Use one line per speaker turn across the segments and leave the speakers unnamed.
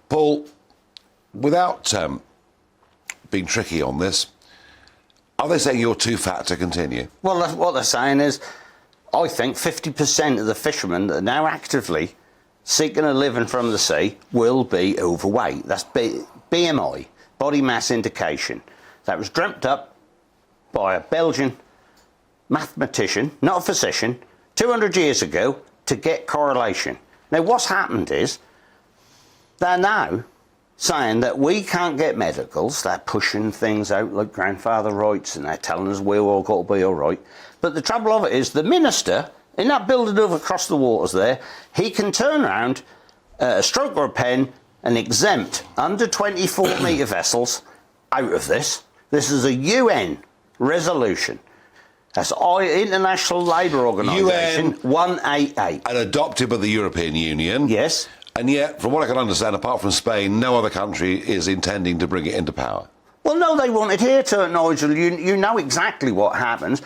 Paul, without being tricky on this, are they saying you're too fat to continue?
Well, what they're saying is, I think 50% of the fishermen that are now actively seeking a living from the sea will be overweight. That's BMI, body mass indication. That was dreamt up by a Belgian mathematician, not a physician, 200 years ago to get correlation. Now, what's happened is they're now saying that we can't get medicals. They're pushing things out like grandfather rights, and they're telling us we've all got to be all right. But the trouble of it is the minister in that building over across the waters there, he can turn around a stroke or a pen and exempt under 24 metre vessels out of this. This is a UN resolution. That's International Labour Organisation 188.
And adopted by the European Union.
Yes.
And yet, from what I can understand, apart from Spain, no other country is intending to bring it into power.
Well, no, they want it here to it, Nigel. You know exactly what happens.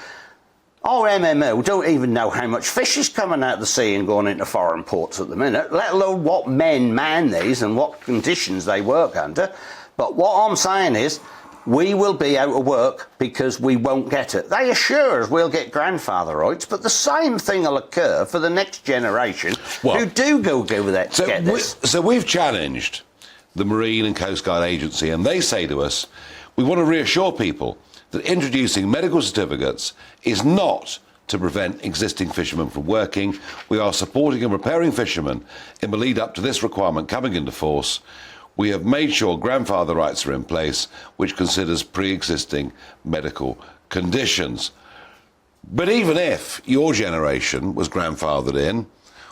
Our MMO don't even know how much fish is coming out of the sea and going into foreign ports at the minute, let alone what men man these and what conditions they work under. But what I'm saying is, we will be out of work because we won't get it. They assure us we'll get grandfather rights, but the same thing will occur for the next generation who do go that to get this.
So we've challenged the Marine and Coast Guard Agency, and they say to us, we want to reassure people that introducing medical certificates is not to prevent existing fishermen from working. We are supporting and preparing fishermen in the lead up to this requirement coming into force. We have made sure grandfather rights are in place, which considers pre-existing medical conditions. But even if your generation was grandfathered in,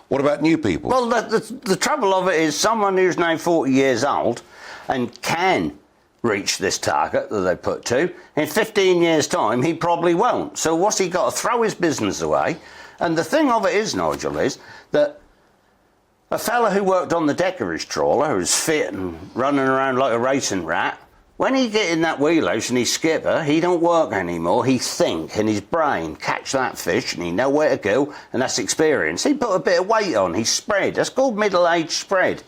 what about new people?
Well, the trouble of it is someone who's now 40 years old and can reach this target that they put to, in 15 years' time, he probably won't. So what's he got to throw his business away? And the thing of it is, Nigel, is that a fella who worked on the deck of his trawler, who's fit and running around like a racing rat, when he get in that wheelhouse and he's skipper, he don't work anymore. He think in his brain, catch that fish, and he know where to go, and that's experience. He put a bit of weight on, he spread. That's called middle-aged spread.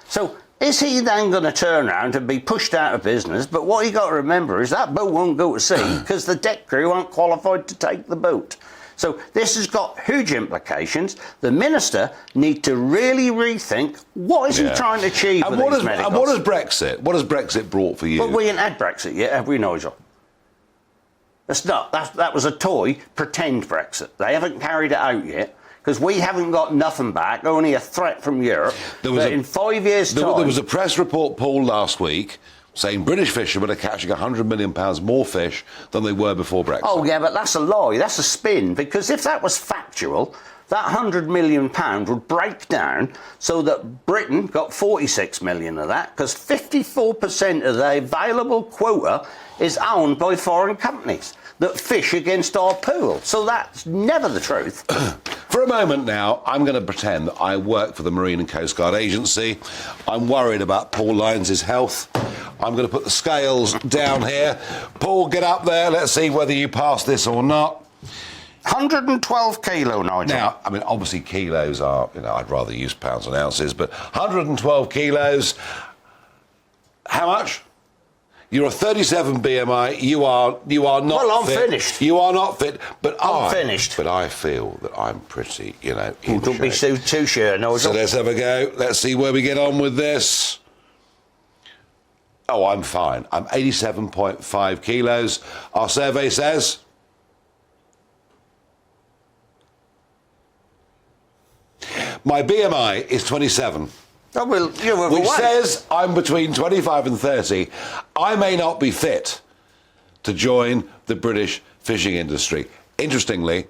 So is he then going to turn around and be pushed out of business? But what you got to remember is that boat won't go to sea because the deck crew aren't qualified to take the boat. So this has got huge implications. The minister needs to really rethink what is he trying to achieve with these medicals.
And what has Brexit brought for you?
But we ain't had Brexit yet, have we, Nigel? That's not. That was a toy, pretend Brexit. They haven't carried it out yet because we haven't got nothing back, only a threat from Europe. In 5 years' time...
There was a press report, Paul, last week saying British fishermen are catching £100 million more fish than they were before Brexit.
Oh, yeah, but that's a lie. That's a spin. Because if that was factual, that £100 million would break down so that Britain got 46 million of that, because 54% of the available quota is owned by foreign companies that fish against our pool. So that's never the truth.
For a moment now, I'm going to pretend that I work for the Marine and Coast Guard Agency. I'm worried about Paul Lyons' health. I'm going to put the scales down here. Paul, get up there. Let's see whether you pass this or not.
112 kilo, Nigel.
Now, I mean, obviously kilos are, I'd rather use pounds and ounces, but 112 kilos. How much? You're a 37 BMI. You are not fit.
Well, I'm finished.
You are not fit, but
I'm finished.
But I feel that I'm pretty, in
Don't be too sure, Nigel.
So let's have a go. Let's see where we get on with this. Oh, I'm fine. I'm 87.5 kilos. Our survey says... my BMI is 27.
Oh, well, you're overweight.
Which says I'm between 25 and 30. I may not be fit to join the British fishing industry. Interestingly,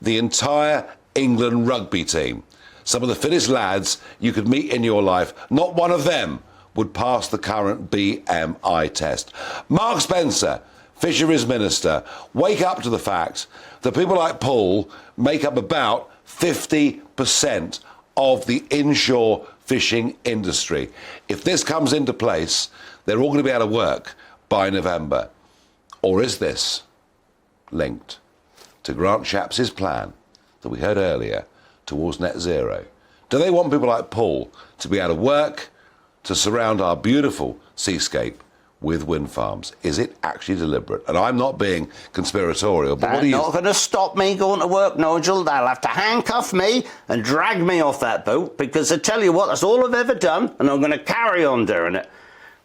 the entire England rugby team, some of the fittest lads you could meet in your life, not one of them would pass the current BMI test. Mark Spencer, Fisheries Minister, wake up to the fact that people like Paul make up about 50% of the inshore fishing industry. If this comes into place, they're all going to be out of work by November. Or is this linked to Grant Shapps' plan that we heard earlier towards net zero? Do they want people like Paul to be out of work to surround our beautiful seascape with wind farms? Is it actually deliberate? And I'm not being conspiratorial, but what do you...
They're not going to stop me going to work, Nigel. They'll have to handcuff me and drag me off that boat, because I tell you what, that's all I've ever done, and I'm going to carry on doing it.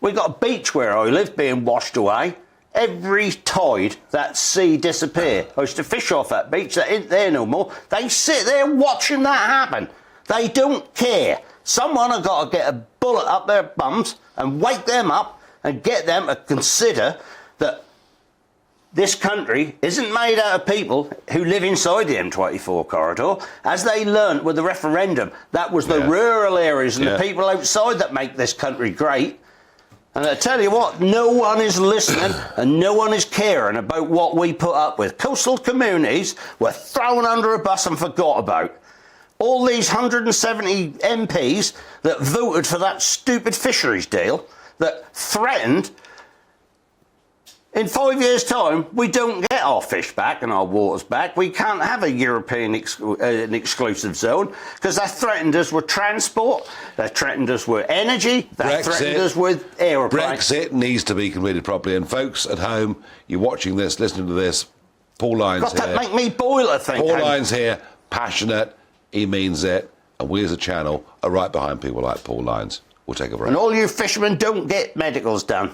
We got a beach where I live being washed away. Every tide, that sea disappear. I used to fish off that beach. That ain't there no more. They sit there watching that happen. They don't care. Someone have got to get a bullet up their bums and wake them up and get them to consider that this country isn't made out of people who live inside the M24 corridor. As they learnt with the referendum, that was the rural areas and the people outside that make this country great. And I tell you what, no one is listening and no one is caring about what we put up with. Coastal communities were thrown under a bus and forgot about. All these 170 MPs that voted for that stupid fisheries deal that threatened, in 5 years' time, we don't get our fish back and our waters back. We can't have a European an exclusive zone, because they threatened us with transport, they threatened us with energy, they threatened us with aeroplanes.
Brexit needs to be completed properly. And folks at home, you're watching this, listening to this, Paul Lyons here.
That make me boil, I think.
Paul Lyons here, passionate, he means it, and we as a channel are right behind people like Paul Lyons. We'll take a break.
And all you fishermen, don't get medicals done.